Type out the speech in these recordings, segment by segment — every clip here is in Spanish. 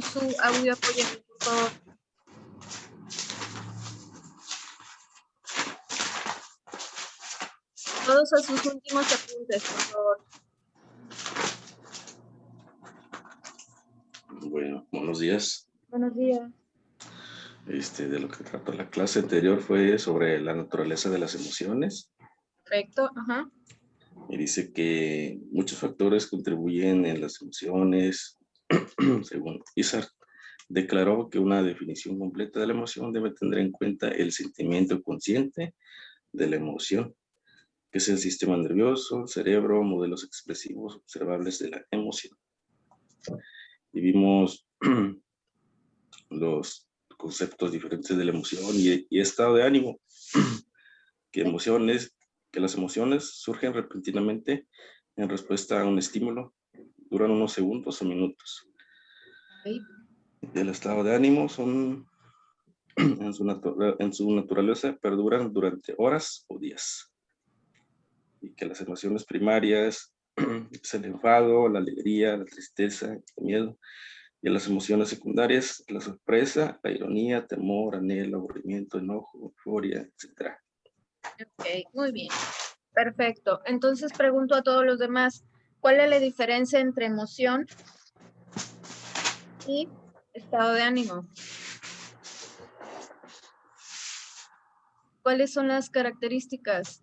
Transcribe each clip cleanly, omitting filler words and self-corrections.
su audio, apóyenme, por favor. Todos a sus últimos apuntes, por favor. Bueno, buenos días. Buenos días. De lo que trató la clase anterior fue sobre la naturaleza de las emociones. Correcto, ajá. Y dice que muchos factores contribuyen en las emociones. Según Isard, declaró que una definición completa de la emoción debe tener en cuenta el sentimiento consciente de la emoción, que es el sistema nervioso, el cerebro, modelos expresivos observables de la emoción. Y vimos los conceptos diferentes de la emoción y estado de ánimo, que las emociones surgen repentinamente en respuesta a un estímulo, duran unos segundos o minutos. Okay. El estado de ánimo son, en su naturaleza, perduran durante horas o días. Y que las emociones primarias es el enfado, la alegría, la tristeza, el miedo. Y las emociones secundarias, la sorpresa, la ironía, temor, anhelo, aburrimiento, enojo, euforia, etc. Ok, muy bien. Perfecto. Entonces pregunto a todos los demás, ¿cuál es la diferencia entre emoción y estado de ánimo? ¿Cuáles son las características?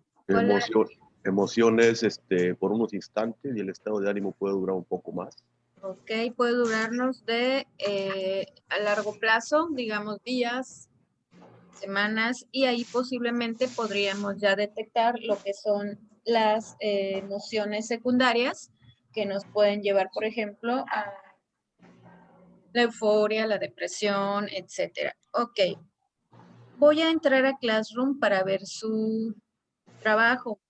Emociones por unos instantes y el estado de ánimo puede durar un poco más. Ok, puede durarnos de a largo plazo, digamos días, semanas, y ahí posiblemente podríamos ya detectar lo que son las emociones secundarias que nos pueden llevar, por ejemplo, a la euforia, la depresión, etcétera. Ok, voy a entrar a Classroom para ver su trabajo.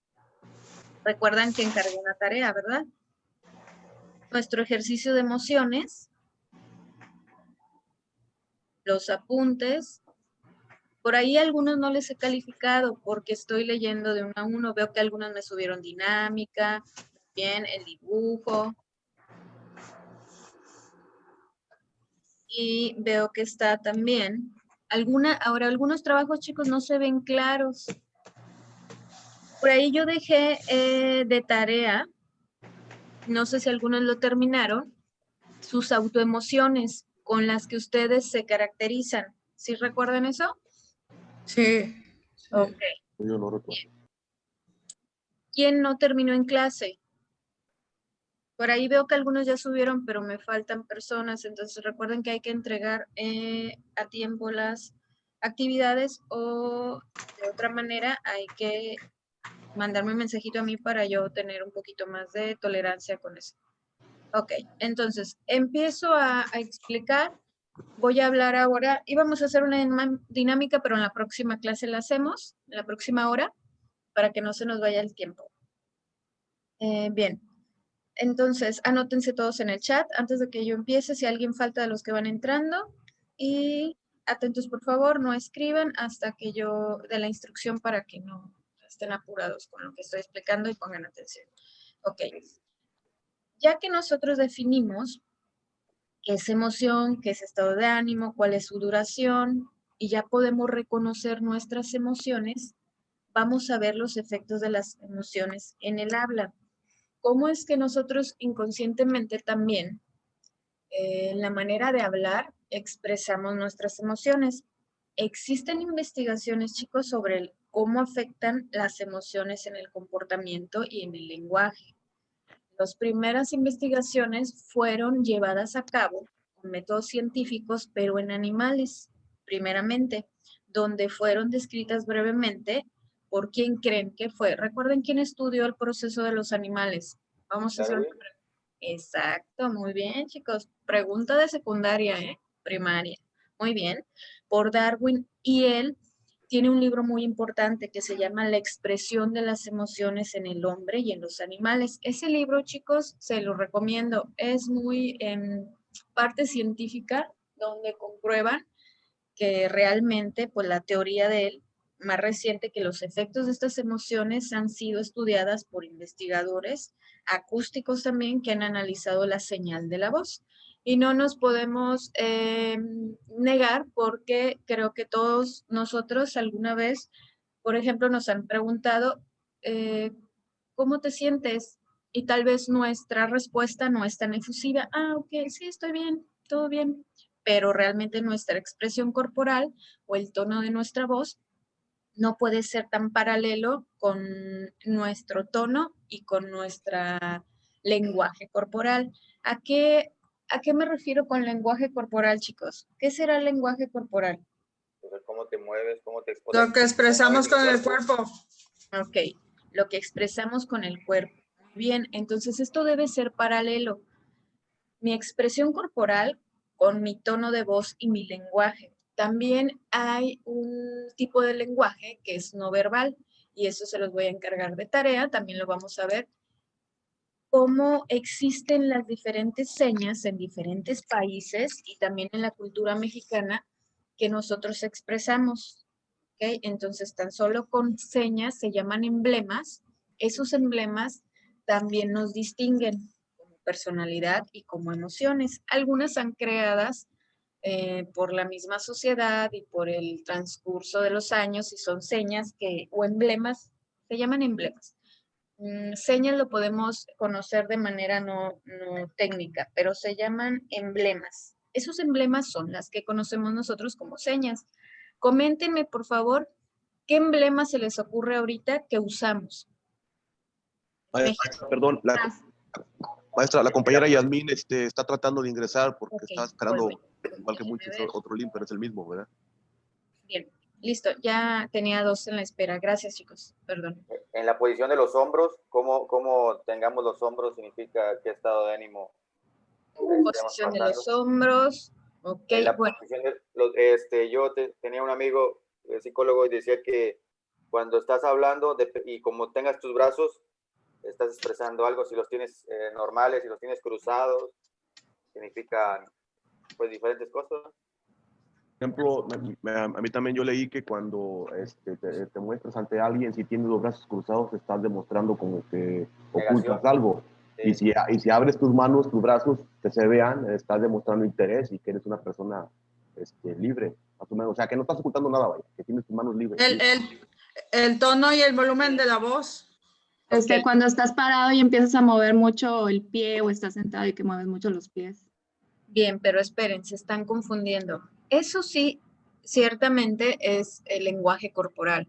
Recuerdan que encargué una tarea, ¿verdad? Nuestro ejercicio de emociones, los apuntes. Por ahí algunos no les he calificado porque estoy leyendo de uno a uno. Veo que algunos me subieron dinámica, bien, el dibujo. Y veo que está también ahora algunos trabajos, chicos, no se ven claros. Por ahí yo dejé de tarea, no sé si algunos lo terminaron, sus autoemociones con las que ustedes se caracterizan. ¿Sí recuerdan eso? Sí. Ok. Yo no recuerdo. ¿Quién no terminó en clase? Por ahí veo que algunos ya subieron, pero me faltan personas, entonces recuerden que hay que entregar a tiempo las actividades o de otra manera hay que mandarme un mensajito a mí para yo tener un poquito más de tolerancia con eso. Ok, entonces empiezo a explicar. Voy a hablar ahora, íbamos a hacer una dinámica, pero en la próxima clase la hacemos, en la próxima hora, para que no se nos vaya el tiempo. Bien, entonces anótense todos en el chat antes de que yo empiece, si alguien falta de los que van entrando. Y atentos, por favor, no escriban hasta que yo dé la instrucción para que no estén apurados con lo que estoy explicando y pongan atención. Ok, ya que nosotros definimos qué es emoción, qué es estado de ánimo, cuál es su duración, y ya podemos reconocer nuestras emociones, vamos a ver los efectos de las emociones en el habla. ¿Cómo es que nosotros inconscientemente también, en la manera de hablar, expresamos nuestras emociones? Existen investigaciones, chicos, sobre cómo afectan las emociones en el comportamiento y en el lenguaje. Las primeras investigaciones fueron llevadas a cabo con métodos científicos, pero en animales, primeramente, donde fueron descritas brevemente por quién creen que fue. Recuerden quién estudió el proceso de los animales. Vamos a hacer una pregunta. Exacto, muy bien, chicos. Pregunta de secundaria, primaria. Muy bien. Por Darwin, y él tiene un libro muy importante que se llama La expresión de las emociones en el hombre y en los animales. Ese libro, chicos, se lo recomiendo. Es muy parte científica, donde comprueban que realmente, pues la teoría de él, más reciente, que los efectos de estas emociones han sido estudiadas por investigadores acústicos también que han analizado la señal de la voz. Y no nos podemos negar porque creo que todos nosotros alguna vez, por ejemplo, nos han preguntado, ¿cómo te sientes? Y tal vez nuestra respuesta no es tan efusiva. Ah, ok, sí, estoy bien, todo bien. Pero realmente nuestra expresión corporal o el tono de nuestra voz no puede ser tan paralelo con nuestro tono y con nuestra lenguaje corporal. ¿A qué me refiero con lenguaje corporal, chicos? ¿Qué será el lenguaje corporal? Cómo te mueves, cómo te Lo que expresamos con el cuerpo. Ok, lo que expresamos con el cuerpo. Bien, entonces esto debe ser paralelo. Mi expresión corporal con mi tono de voz y mi lenguaje. También hay un tipo de lenguaje que es no verbal y eso se los voy a encargar de tarea, también lo vamos a ver. Cómo existen las diferentes señas en diferentes países y también en la cultura mexicana que nosotros expresamos. ¿Okay? Entonces, tan solo con señas se llaman emblemas. Esos emblemas también nos distinguen como personalidad y como emociones. Algunas han creadas por la misma sociedad y por el transcurso de los años y son señas que, o emblemas, se llaman emblemas. Señas lo podemos conocer de manera no técnica, pero se llaman emblemas. Esos emblemas son las que conocemos nosotros como señas. Coméntenme, por favor, ¿qué emblema se les ocurre ahorita que usamos? Maestra, perdón, maestra, la compañera Yasmín está tratando de ingresar porque Ok, está esperando, voy. igual que muchos, Déjenme ver. otro link, pero es el mismo, ¿verdad? Bien, listo. Ya tenía dos en la espera. Gracias, chicos. Perdón. En la posición de los hombros, cómo tengamos los hombros significa qué estado de ánimo Posición de los hombros. Ok, en la bueno. posición de yo tenía un amigo psicólogo y decía que cuando estás hablando y como tengas tus brazos, estás expresando algo. Si los tienes normales, si los tienes cruzados, significan pues diferentes cosas. Por ejemplo, a mí también yo leí que cuando te muestras ante alguien, si tienes los brazos cruzados, estás demostrando como que ocultas algo. Sí. Y si abres tus manos, tus brazos, que se vean, estás demostrando interés y que eres una persona libre, más o menos. O sea, que no estás ocultando nada, vaya, que tienes tus manos libres. El tono y el volumen de la voz. Cuando estás parado y empiezas a mover mucho el pie o estás sentado y que mueves mucho los pies. Bien, pero esperen, se están confundiendo. Eso sí, ciertamente es el lenguaje corporal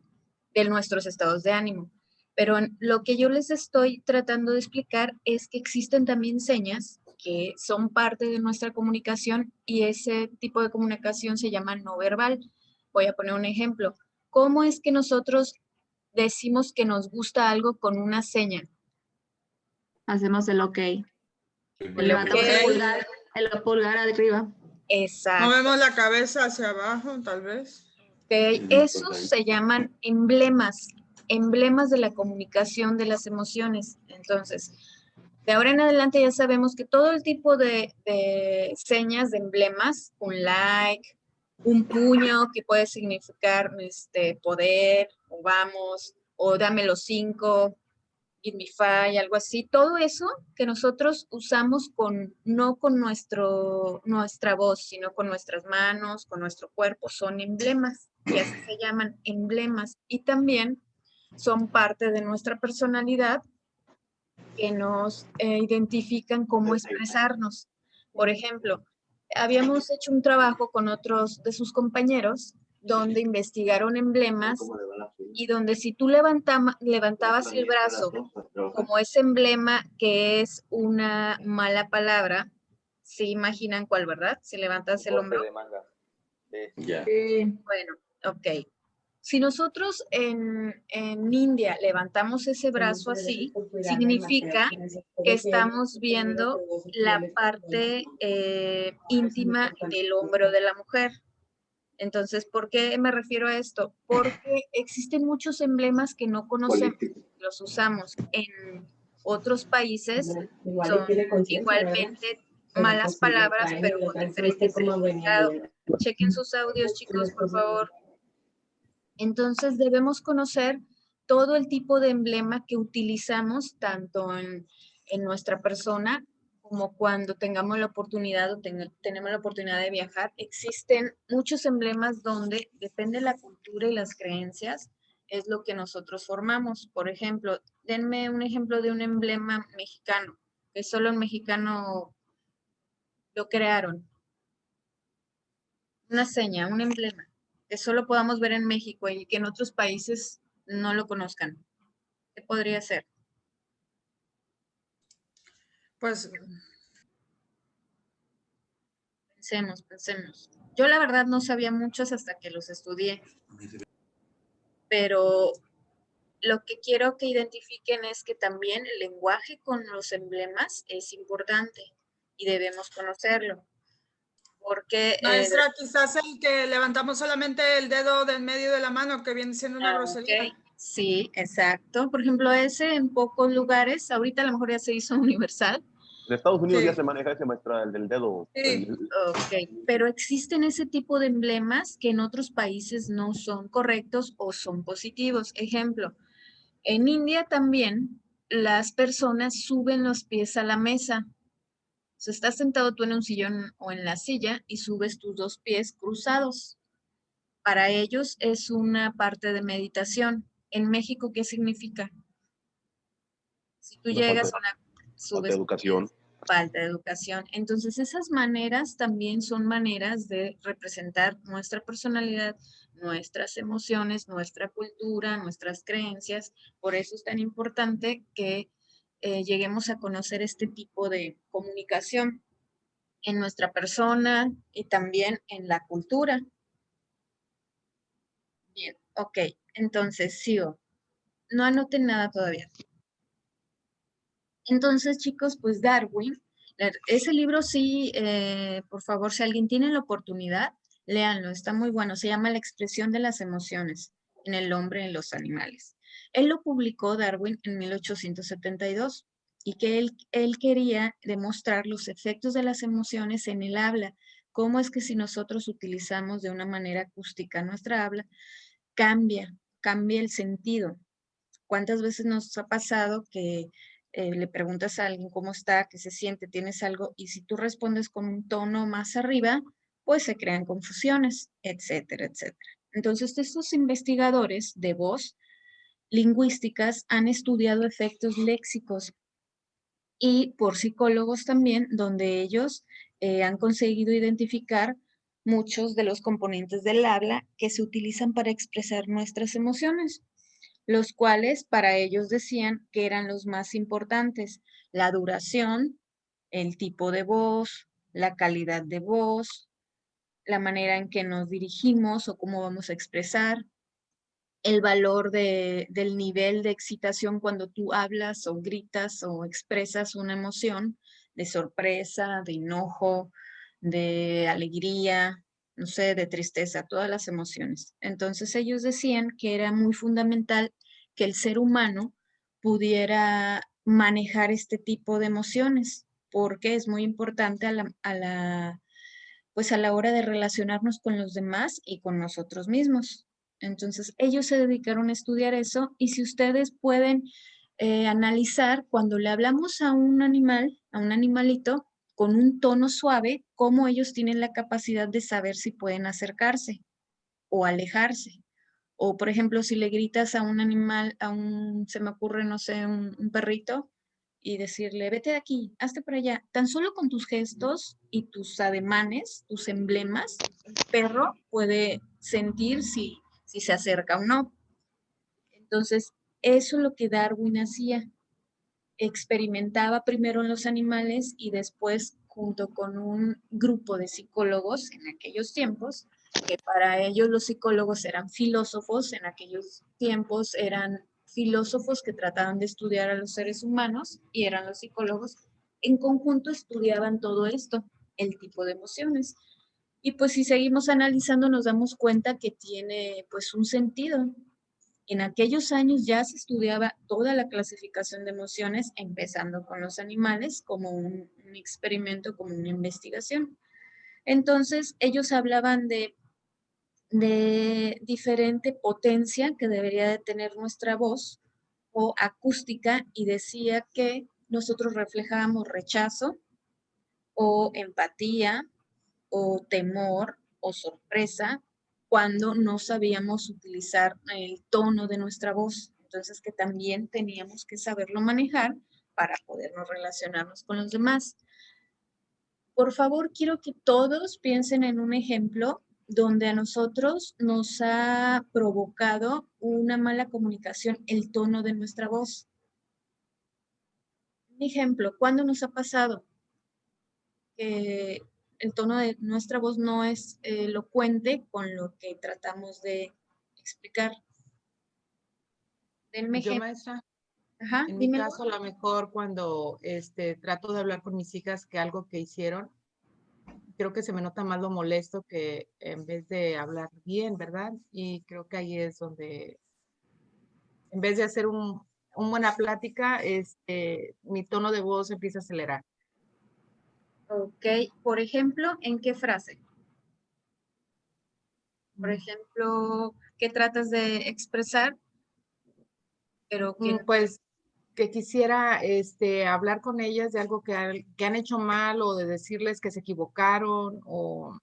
de nuestros estados de ánimo. Pero lo que yo les estoy tratando de explicar es que existen también señas que son parte de nuestra comunicación y ese tipo de comunicación se llama no verbal. Voy a poner un ejemplo. ¿Cómo es que nosotros decimos que nos gusta algo con una seña? Hacemos el ok. Levantamos el pulgar arriba. Exacto. Movemos la cabeza hacia abajo, tal vez. Okay. Esos se llaman emblemas, emblemas de la comunicación de las emociones. Entonces, de ahora en adelante ya sabemos que todo el tipo de señas, de emblemas, un like, un puño que puede significar poder, o vamos, o dame los 5, give me 5, algo así. Todo eso que nosotros usamos no con nuestra voz, sino con nuestras manos, con nuestro cuerpo, son emblemas, y así se llaman emblemas. Y también son parte de nuestra personalidad que nos identifican cómo expresarnos. Por ejemplo, habíamos hecho un trabajo con otros de sus compañeros donde investigaron emblemas y donde si tú levantabas el brazo como ese emblema que es una mala palabra, se imaginan cuál, ¿verdad? Si levantas el hombro. De manga. Sí. Ya. Bueno, ok. Si nosotros en India levantamos ese brazo así, significa que estamos viendo la parte íntima del hombro de la mujer. Entonces, ¿por qué me refiero a esto? Porque existen muchos emblemas que no conocemos, los usamos en otros países, son igualmente malas palabras, pero con diferente significado. Chequen sus audios, chicos, por favor. Entonces, debemos conocer todo el tipo de emblema que utilizamos, tanto en nuestra persona como cuando tengamos la oportunidad o tenemos la oportunidad de viajar, existen muchos emblemas donde depende de la cultura y las creencias, es lo que nosotros formamos. Por ejemplo, denme un ejemplo de un emblema mexicano, que solo el mexicano lo crearon. Una seña, un emblema, que solo podamos ver en México y que en otros países no lo conozcan. ¿Qué podría ser? Pues Pensemos. Yo la verdad no sabía muchos hasta que los estudié, pero lo que quiero que identifiquen es que también el lenguaje con los emblemas es importante y debemos conocerlo, porque maestra, quizás el que levantamos solamente el dedo del medio de la mano, que viene siendo una grosería. ok, sí, exacto. Por ejemplo, ese en pocos lugares, ahorita a lo mejor ya se hizo universal. En Estados Unidos Sí. ya se maneja ese, maestra, el del dedo. Sí. Ok, pero existen ese tipo de emblemas que en otros países no son correctos o son positivos. Ejemplo, en India también las personas suben los pies a la mesa. O sea, estás sentado tú en un sillón o en la silla y subes tus dos pies cruzados. Para ellos es una parte de meditación. En México, ¿qué significa? Si tú Una llegas a falta de subes tus educación. pies, falta de educación. Entonces, esas maneras también son maneras de representar nuestra personalidad, nuestras emociones, nuestra cultura, nuestras creencias. Por eso es tan importante que lleguemos a conocer este tipo de comunicación en nuestra persona y también en la cultura. Bien, ok. Entonces, sigo. No anoten nada todavía. Entonces, chicos, pues Darwin, ese libro sí, por favor, si alguien tiene la oportunidad, léanlo, está muy bueno. Se llama La expresión de las emociones en el hombre y en los animales. Él lo publicó Darwin en 1872 y que él quería demostrar los efectos de las emociones en el habla. Cómo es que si nosotros utilizamos de una manera acústica nuestra habla, cambia el sentido. ¿Cuántas veces nos ha pasado que le preguntas a alguien cómo está, qué se siente, tienes algo, y si tú respondes con un tono más arriba, pues se crean confusiones, etcétera, etcétera? Entonces, estos investigadores de voz lingüísticas han estudiado efectos léxicos y por psicólogos también, donde ellos han conseguido identificar muchos de los componentes del habla que se utilizan para expresar nuestras emociones, los cuales para ellos decían que eran los más importantes: la duración, el tipo de voz, la calidad de voz, la manera en que nos dirigimos o cómo vamos a expresar, el valor del nivel de excitación cuando tú hablas o gritas o expresas una emoción de sorpresa, de enojo, de alegría, no sé, de tristeza, todas las emociones. Entonces ellos decían que era muy fundamental que el ser humano pudiera manejar este tipo de emociones, porque es muy importante pues a la hora de relacionarnos con los demás y con nosotros mismos. Entonces, ellos se dedicaron a estudiar eso y si ustedes pueden analizar cuando le hablamos a un animal, a un animalito, con un tono suave, cómo ellos tienen la capacidad de saber si pueden acercarse o alejarse. O, por ejemplo, si le gritas a un animal, se me ocurre, no sé, un perrito, y decirle, vete de aquí, hazte para allá. Tan solo con tus gestos y tus ademanes, tus emblemas, el perro puede sentir si se acerca o no. Entonces, eso es lo que Darwin hacía. Experimentaba primero en los animales y después, junto con un grupo de psicólogos en aquellos tiempos, que para ellos los psicólogos eran filósofos, en aquellos tiempos eran filósofos que trataban de estudiar a los seres humanos y eran los psicólogos, en conjunto estudiaban todo esto, el tipo de emociones. Y pues si seguimos analizando nos damos cuenta que tiene pues un sentido. En aquellos años ya se estudiaba toda la clasificación de emociones, empezando con los animales, como un experimento, como una investigación. Entonces, ellos hablaban de diferente potencia que debería de tener nuestra voz o acústica y decía que nosotros reflejábamos rechazo, o empatía, o temor, o sorpresa, cuando no sabíamos utilizar el tono de nuestra voz. Entonces, que también teníamos que saberlo manejar para podernos relacionarnos con los demás. Por favor, quiero que todos piensen en un ejemplo donde a nosotros nos ha provocado una mala comunicación el tono de nuestra voz. Un ejemplo, ¿cuándo nos ha pasado que el tono de nuestra voz no es elocuente con lo que tratamos de explicar? Denme Yo, ejemplo. maestra, Ajá, en mi dímelo. caso, a lo mejor cuando trato de hablar con mis hijas que algo que hicieron, creo que se me nota más lo molesto que en vez de hablar bien, ¿verdad? Y creo que ahí es donde, en vez de hacer una buena plática, mi tono de voz empieza a acelerar. Ok, por ejemplo, ¿en qué frase? Por ejemplo, ¿qué tratas de expresar? Pero que Pues que quisiera hablar con ellas de algo que han hecho mal o de decirles que se equivocaron o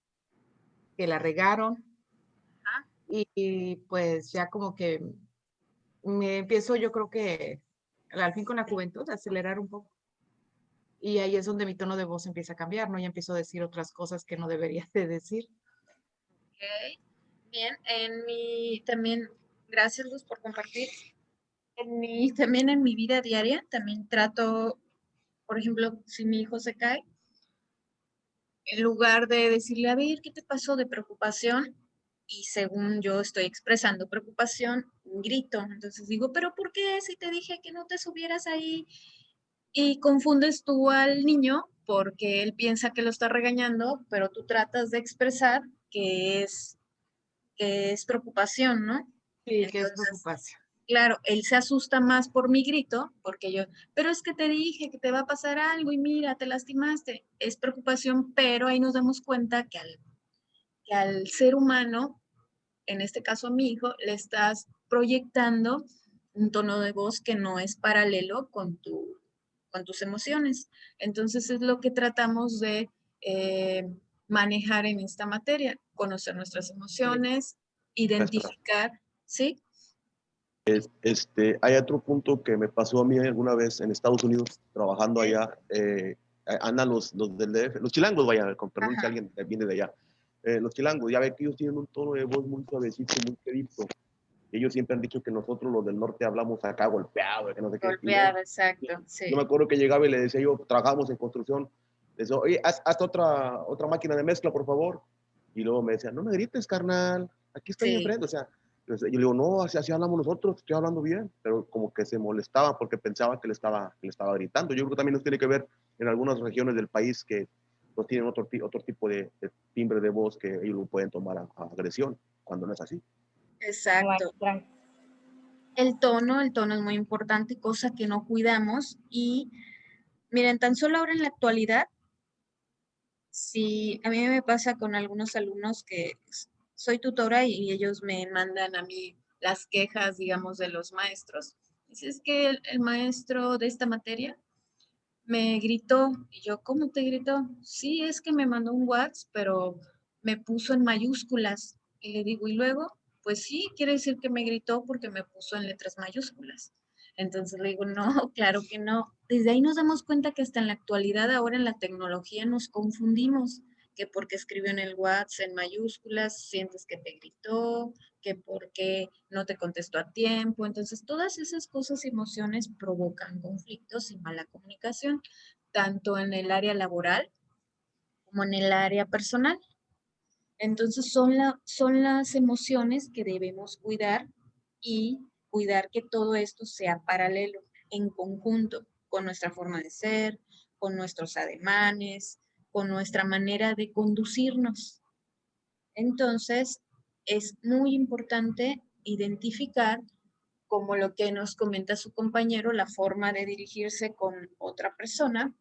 que la regaron. Y pues ya como que me empiezo, yo creo que al fin con la juventud, a acelerar un poco. Y ahí es donde mi tono de voz empieza a cambiar, ¿no? Ya empiezo a decir otras cosas que no debería de decir. Ok, bien, también, gracias Luz por compartir. También en mi vida diaria, también trato, por ejemplo, si mi hijo se cae, en lugar de decirle, a ver, ¿qué te pasó de preocupación? Y según yo estoy expresando preocupación, grito. Entonces digo, ¿pero por qué si te dije que no te subieras ahí? Y confundes tú al niño porque él piensa que lo está regañando, pero tú tratas de expresar que es preocupación, ¿no? Sí, que es Entonces, preocupación. claro, él se asusta más por mi grito, porque yo, pero es que te dije que te va a pasar algo y mira, te lastimaste. Es preocupación, pero ahí nos damos cuenta que al ser humano, en este caso a mi hijo, le estás proyectando un tono de voz que no es paralelo con tus emociones. Entonces es lo que tratamos de manejar en esta materia, conocer nuestras emociones, identificar, ¿sí? Hay otro punto que me pasó a mí alguna vez en Estados Unidos, trabajando allá. Andan los del DF, los chilangos, vaya, con perdón si alguien viene de allá. Los chilangos, ya ve que ellos tienen un tono de voz muy suavecito, muy quedito. Ellos siempre han dicho que nosotros los del norte hablamos acá golpeado, que no sé qué. Golpeado, exacto, sí. Yo me acuerdo que llegaba y le decía yo, trabajamos en construcción, le decía, oye, haz otra máquina de mezcla, por favor. Y luego me decía, no me grites, carnal, aquí estoy enfrente. O sea, yo le digo, no, así hablamos nosotros, estoy hablando bien. Pero como que se molestaba porque pensaba que le estaba gritando. Yo creo que también nos tiene que ver en algunas regiones del país que pues, tienen otro tipo de timbre de voz que ellos lo pueden tomar a agresión, cuando no es así. Exacto. El tono es muy importante, cosa que no cuidamos. Y miren, tan solo ahora en la actualidad, si a mí me pasa con algunos alumnos que soy tutora y ellos me mandan a mí las quejas, digamos, de los maestros. Es que el maestro de esta materia me gritó. Y yo, ¿cómo te gritó? Sí, es que me mandó un WhatsApp, pero me puso en mayúsculas. Y le digo, ¿y luego? Pues sí, quiere decir que me gritó porque me puso en letras mayúsculas. Entonces le digo, no, claro que no. Desde ahí nos damos cuenta que hasta en la actualidad, ahora en la tecnología, nos confundimos, que porque escribió en el WhatsApp en mayúsculas, sientes que te gritó, que porque no te contestó a tiempo. Entonces, todas esas cosas y emociones provocan conflictos y mala comunicación, tanto en el área laboral como en el área personal. Entonces, son las emociones que debemos cuidar y cuidar que todo esto sea paralelo, en conjunto, con nuestra forma de ser, con nuestros ademanes, con nuestra manera de conducirnos. Entonces, es muy importante identificar, como lo que nos comenta su compañero, la forma de dirigirse con otra persona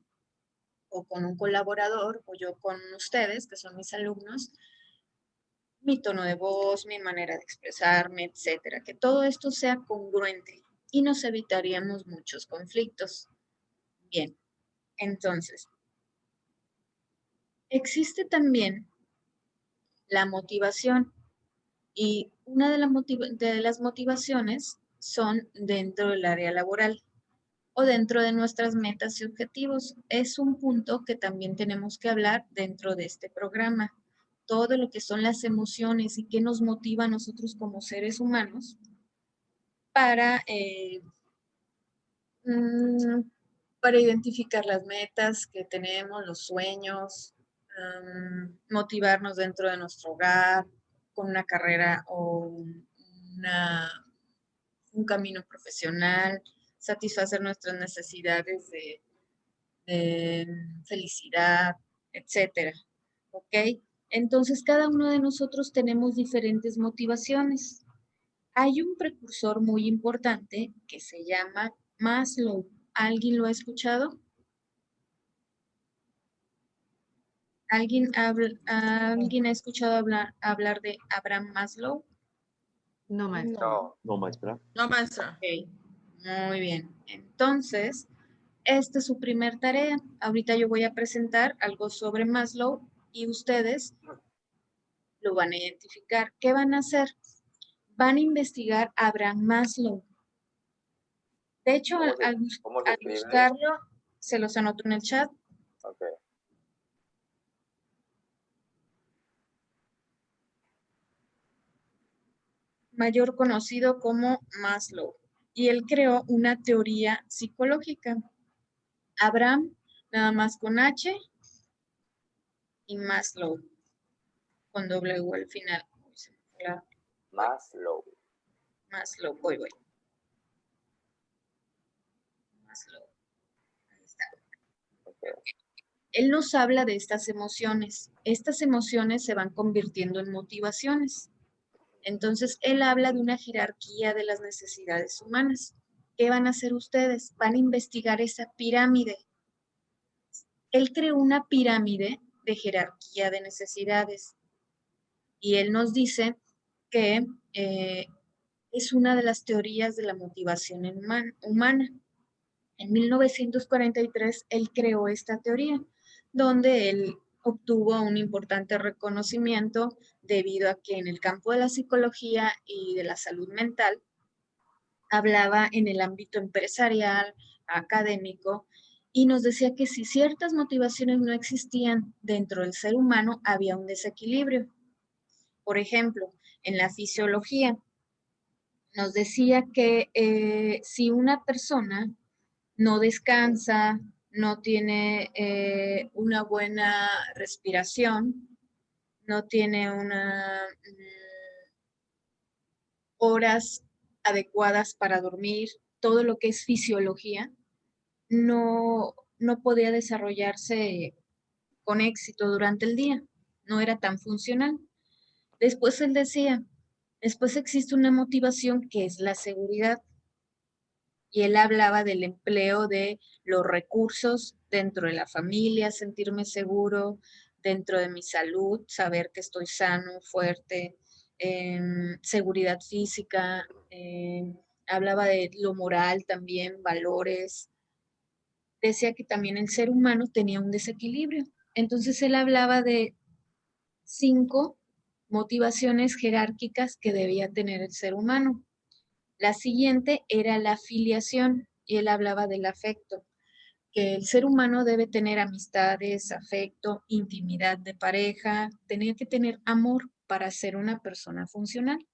o con un colaborador o yo con ustedes, que son mis alumnos, mi tono de voz, mi manera de expresarme, etcétera. Que todo esto sea congruente y nos evitaríamos muchos conflictos. Bien, entonces, Existe también la motivación y una de, de las motivaciones son dentro del área laboral o dentro de nuestras metas y objetivos. Es un punto que también tenemos que hablar dentro de este programa. Todo lo que son las emociones y qué nos motiva a nosotros como seres humanos para, para identificar las metas que tenemos, los sueños, motivarnos dentro de nuestro hogar, con una carrera o un camino profesional, satisfacer nuestras necesidades de felicidad, etcétera. ¿Ok? Entonces, cada uno de nosotros tenemos diferentes motivaciones. Hay un precursor muy importante que se llama Maslow. ¿Alguien lo ha escuchado? ¿Alguien ha escuchado hablar de Abraham Maslow? No, maestra. No. No, maestra. No, maestra. Ok, muy bien. Entonces, esta es su primer tarea. Ahorita yo voy a presentar algo sobre Maslow y ustedes lo van a identificar. ¿Qué van a hacer? Van a investigar a Abraham Maslow. De hecho, ¿Cómo se al escribe? buscarlo, se los anoto en el chat. Ok. Mayor conocido como Maslow. Y él creó una teoría psicológica. Abraham, nada más con H, y Maslow, con W al final. Maslow. Maslow, voy. Maslow. Ahí está. Okay. Él nos habla de estas emociones. Estas emociones se van convirtiendo en motivaciones. Entonces, él habla de una jerarquía de las necesidades humanas. ¿Qué van a hacer ustedes? Van a investigar esa pirámide. Él creó una pirámide de jerarquía de necesidades. Y él nos dice que es una de las teorías de la motivación humana. En 1943, él creó esta teoría, donde él obtuvo un importante reconocimiento debido a que en el campo de la psicología y de la salud mental hablaba en el ámbito empresarial, académico, y nos decía que si ciertas motivaciones no existían dentro del ser humano, había un desequilibrio. Por ejemplo, en la fisiología, nos decía que si una persona no descansa, no tiene una buena respiración, no tiene horas adecuadas para dormir, todo lo que es fisiología, no podía desarrollarse con éxito durante el día, no era tan funcional. Después él decía, después existe una motivación que es la seguridad. Y él hablaba del empleo de los recursos dentro de la familia, sentirme seguro, dentro de mi salud, saber que estoy sano, fuerte, seguridad física, hablaba de lo moral también, valores. Decía que también el ser humano tenía un desequilibrio. Entonces él hablaba de 5 motivaciones jerárquicas que debía tener el ser humano. La siguiente era la afiliación y él hablaba del afecto, que el ser humano debe tener amistades, afecto, intimidad de pareja, tenía que tener amor para ser una persona funcional.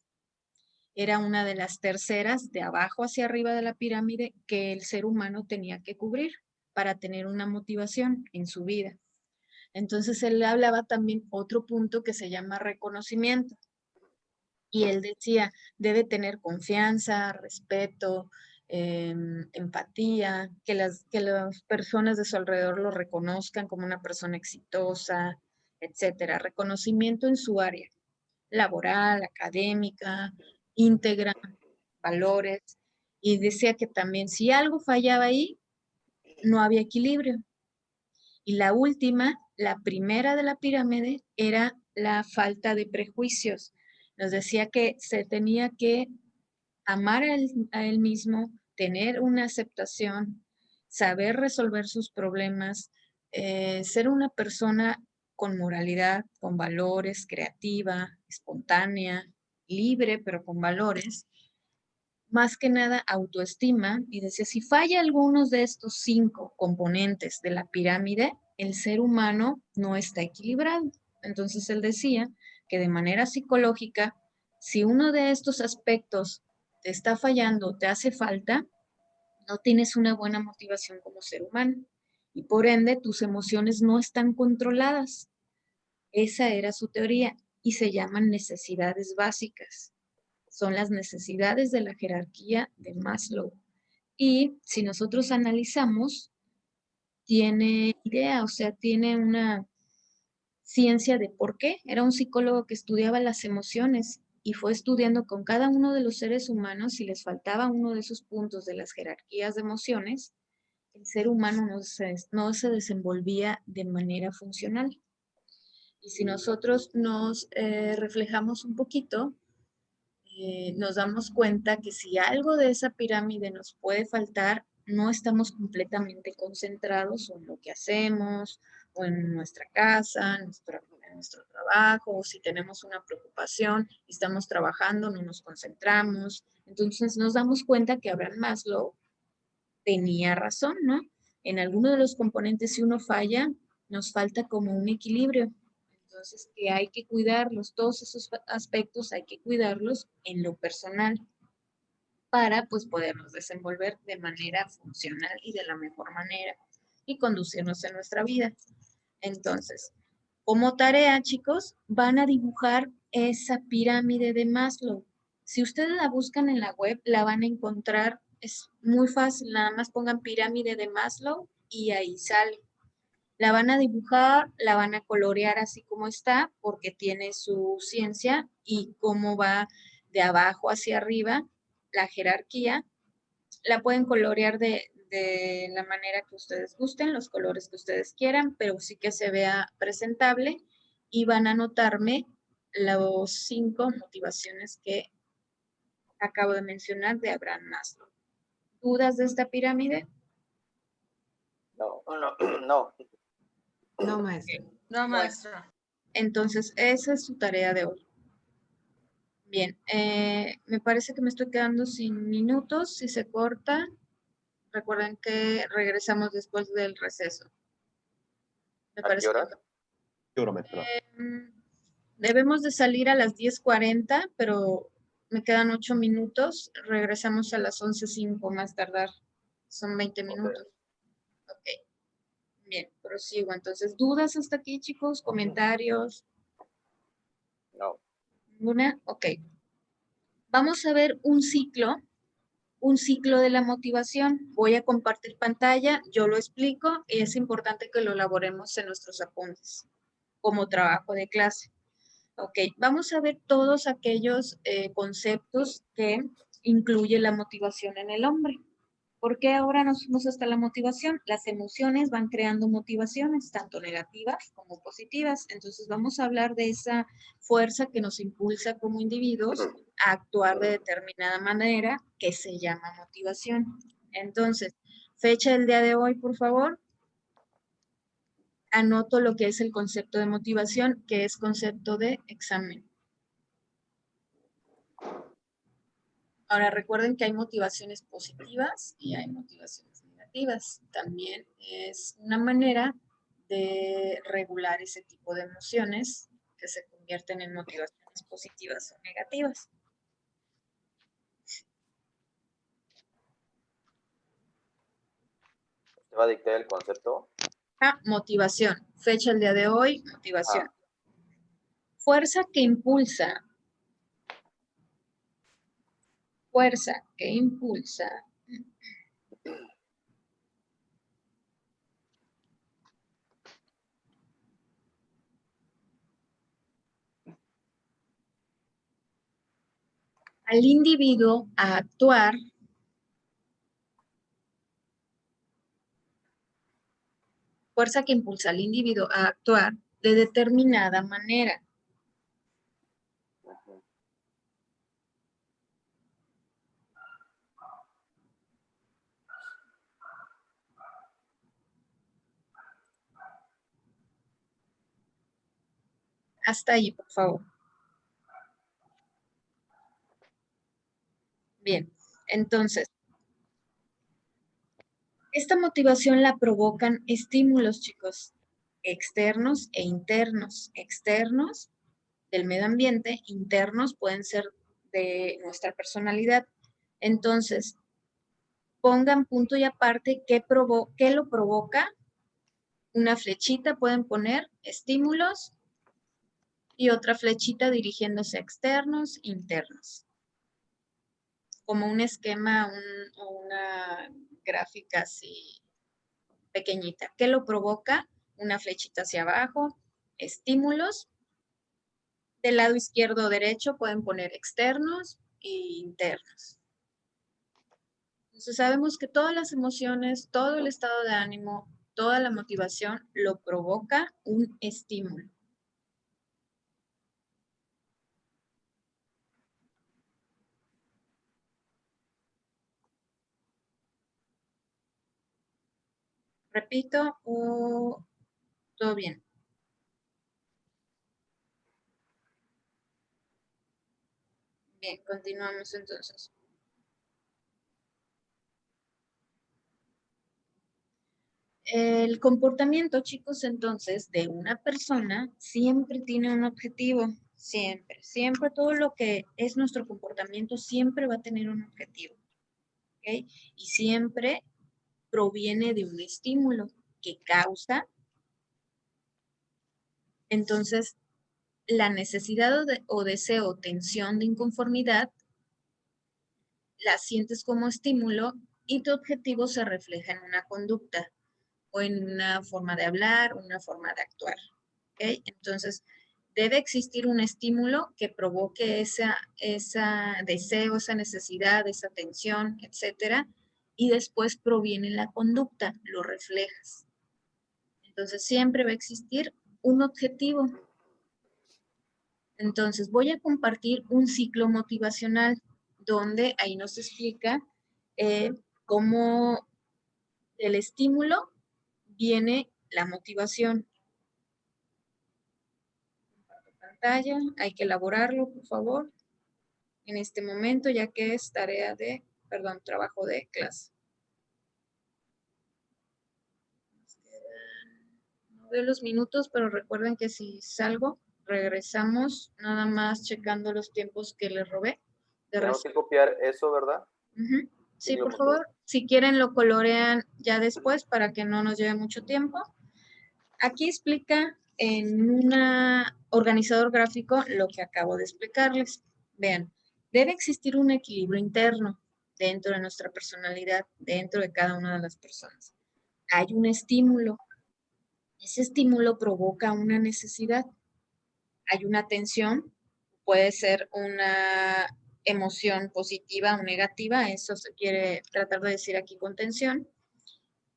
Era una de las terceras de abajo hacia arriba de la pirámide que el ser humano tenía que cubrir para tener una motivación en su vida. Entonces él hablaba también otro punto que se llama reconocimiento. Y él decía, debe tener confianza, respeto, empatía, que las personas de su alrededor lo reconozcan como una persona exitosa, etcétera. Reconocimiento en su área laboral, académica, íntegra, valores. Y decía que también si algo fallaba ahí, no había equilibrio. Y la última, la primera de la pirámide, era la falta de prejuicios. Nos decía que se tenía que amar a él mismo, tener una aceptación, saber resolver sus problemas, ser una persona con moralidad, con valores, creativa, espontánea, libre, pero con valores. Más que nada autoestima, y decía, si falla algunos de estos 5 componentes de la pirámide, el ser humano no está equilibrado. Entonces él decía que de manera psicológica, si uno de estos aspectos te está fallando, te hace falta, no tienes una buena motivación como ser humano. Y por ende, tus emociones no están controladas. Esa era su teoría y se llaman necesidades básicas. Son las necesidades de la jerarquía de Maslow. Y si nosotros analizamos, tiene idea, o sea, tiene una ciencia de por qué. Era un psicólogo que estudiaba las emociones y fue estudiando con cada uno de los seres humanos si les faltaba uno de esos puntos de las jerarquías de emociones, el ser humano no se desenvolvía de manera funcional. Y si nosotros nos reflejamos un poquito, nos damos cuenta que si algo de esa pirámide nos puede faltar, no estamos completamente concentrados en lo que hacemos, o en nuestra casa, en nuestro trabajo, o si tenemos una preocupación y estamos trabajando, no nos concentramos. Entonces nos damos cuenta que Abraham Maslow tenía razón, ¿no? En alguno de los componentes, si uno falla, nos falta como un equilibrio. Entonces, que hay que cuidarlos, todos esos aspectos hay que cuidarlos en lo personal para pues podernos desenvolver de manera funcional y de la mejor manera y conducirnos en nuestra vida. Entonces, como tarea, chicos, van a dibujar esa pirámide de Maslow. Si ustedes la buscan en la web, la van a encontrar. Es muy fácil, nada más pongan pirámide de Maslow y ahí sale. La van a dibujar, la van a colorear así como está, porque tiene su ciencia y cómo va de abajo hacia arriba la jerarquía. La pueden colorear de la manera que ustedes gusten, los colores que ustedes quieran, pero sí que se vea presentable y van a anotarme las 5 motivaciones que acabo de mencionar de Abraham Maslow. ¿Dudas de esta pirámide? No, no, no. No, maestra. No, maestra. Entonces, esa es su tarea de hoy. Bien, me parece que me estoy quedando sin minutos. Si se corta, recuerden que regresamos después del receso. Me ¿A qué parece hora? ¿Qué hora, maestra? Debemos de salir a las 10:40, pero me quedan 8 minutos. Regresamos a las 11:05 más tardar. Son 20 minutos. Ok. Bien, prosigo. Entonces, ¿dudas hasta aquí, chicos? ¿Comentarios? No. ¿Ninguna? Ok. Vamos a ver un ciclo de la motivación. Voy a compartir pantalla, yo lo explico y es importante que lo elaboremos en nuestros apuntes como trabajo de clase. Ok, vamos a ver todos aquellos conceptos que incluye la motivación en el hombre. ¿Por qué ahora nos fuimos hasta la motivación? Las emociones van creando motivaciones, tanto negativas como positivas. Entonces vamos a hablar de esa fuerza que nos impulsa como individuos a actuar de determinada manera que se llama motivación. Entonces, fecha del día de hoy, por favor. Anoto lo que es el concepto de motivación, que es concepto de examen. Ahora recuerden que hay motivaciones positivas y hay motivaciones negativas. También es una manera de regular ese tipo de emociones que se convierten en motivaciones positivas o negativas. ¿Usted va a dictar el concepto? Motivación. Fecha el día de hoy, motivación. Fuerza que impulsa. Fuerza que impulsa. Al individuo a actuar fuerza que impulsa al individuo a actuar de determinada manera. Hasta ahí, por favor. Bien, entonces, esta motivación la provocan estímulos, chicos, externos e internos. Externos del medio ambiente, internos pueden ser de nuestra personalidad. Entonces, pongan punto y aparte qué lo provoca. Una flechita pueden poner estímulos y otra flechita dirigiéndose a externos, internos. Como un esquema o una gráfica así pequeñita. ¿Qué lo provoca? Una flechita hacia abajo, estímulos. Del lado izquierdo o derecho pueden poner externos e internos. Entonces sabemos que todas las emociones, todo el estado de ánimo, toda la motivación lo provoca un estímulo. Repito, todo bien. Bien, continuamos entonces. El comportamiento, chicos, entonces, de una persona siempre tiene un objetivo. Siempre, siempre todo lo que es nuestro comportamiento siempre va a tener un objetivo. ¿Ok? Y siempre proviene de un estímulo que causa. Entonces, la necesidad o deseo o tensión de inconformidad la sientes como estímulo y tu objetivo se refleja en una conducta o en una forma de hablar, una forma de actuar. ¿Okay? Entonces, debe existir un estímulo que provoque ese deseo, esa necesidad, esa tensión, etcétera, y después proviene la conducta, lo reflejas. Entonces, siempre va a existir un objetivo. Entonces, voy a compartir un ciclo motivacional donde ahí nos explica cómo del estímulo viene la motivación. Pantalla, hay que elaborarlo, por favor, en este momento, ya que es trabajo de clase. No veo los minutos, pero recuerden que si salgo, regresamos nada más checando los tiempos que les robé. Tenemos que copiar eso, ¿verdad? Sí, por favor. Si quieren lo colorean ya después para que no nos lleve mucho tiempo. Aquí explica en un organizador gráfico lo que acabo de explicarles. Vean, debe existir un equilibrio interno dentro de nuestra personalidad, dentro de cada una de las personas. Hay un estímulo. Ese estímulo provoca una necesidad. Hay una tensión, puede ser una emoción positiva o negativa, eso se quiere tratar de decir aquí con tensión,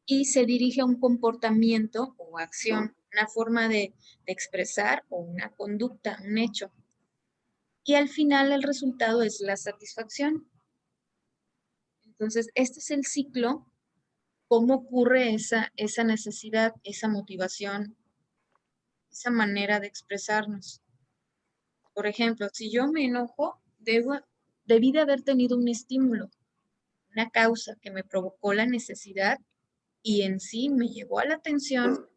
y se dirige a un comportamiento o acción, una forma de expresar o una conducta, un hecho. Y al final el resultado es la satisfacción. Entonces, este es el ciclo, cómo ocurre esa necesidad, esa motivación, esa manera de expresarnos. Por ejemplo, si yo me enojo, debí de haber tenido un estímulo, una causa que me provocó la necesidad y en sí me llevó a la tensión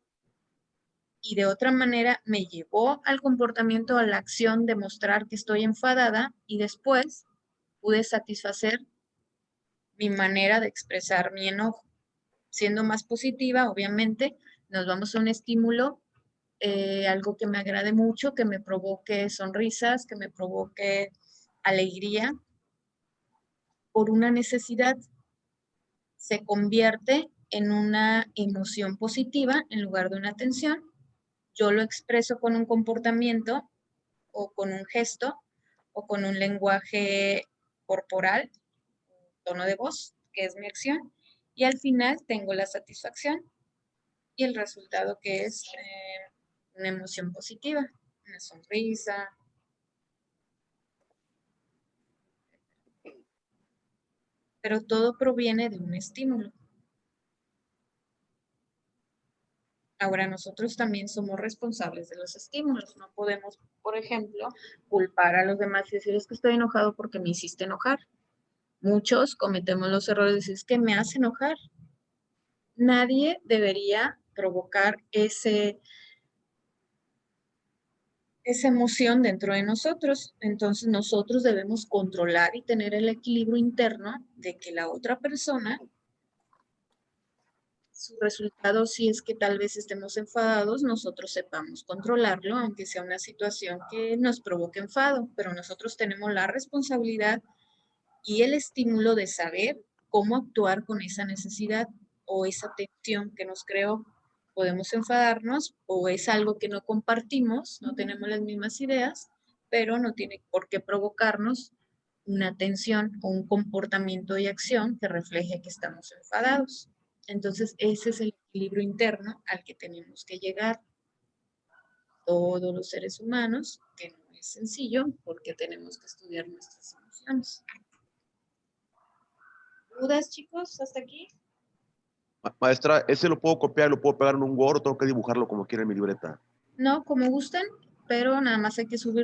y de otra manera me llevó al comportamiento, a la acción de mostrar que estoy enfadada y después pude satisfacer mi manera de expresar mi enojo. Siendo más positiva, obviamente, nos vamos a un estímulo, algo que me agrade mucho, que me provoque sonrisas, que me provoque alegría, por una necesidad, se convierte en una emoción positiva en lugar de una tensión. Yo lo expreso con un comportamiento o con un gesto o con un lenguaje corporal, tono de voz, que es mi acción, y al final tengo la satisfacción y el resultado que es una emoción positiva, una sonrisa. Pero todo proviene de un estímulo. Ahora, nosotros también somos responsables de los estímulos. No podemos, por ejemplo, culpar a los demás y decir, es que estoy enojado porque me hiciste enojar. Muchos cometemos los errores de decir, es que me hace enojar. Nadie debería provocar esa emoción dentro de nosotros. Entonces, nosotros debemos controlar y tener el equilibrio interno de que la otra persona, su resultado, si es que tal vez estemos enfadados, nosotros sepamos controlarlo, aunque sea una situación que nos provoque enfado, pero nosotros tenemos la responsabilidad y el estímulo de saber cómo actuar con esa necesidad o esa tensión que nos creó. Podemos enfadarnos o es algo que no compartimos, no tenemos las mismas ideas, pero no tiene por qué provocarnos una tensión o un comportamiento y acción que refleje que estamos enfadados. Entonces, ese es el equilibrio interno al que tenemos que llegar todos los seres humanos, que no es sencillo porque tenemos que estudiar nuestras emociones. ¿Dudas, chicos, hasta aquí? Maestra, ¿ese lo puedo copiar, lo puedo pegar en un Word o tengo que dibujarlo como quiera en mi libreta? No, como gusten, pero nada más hay que subir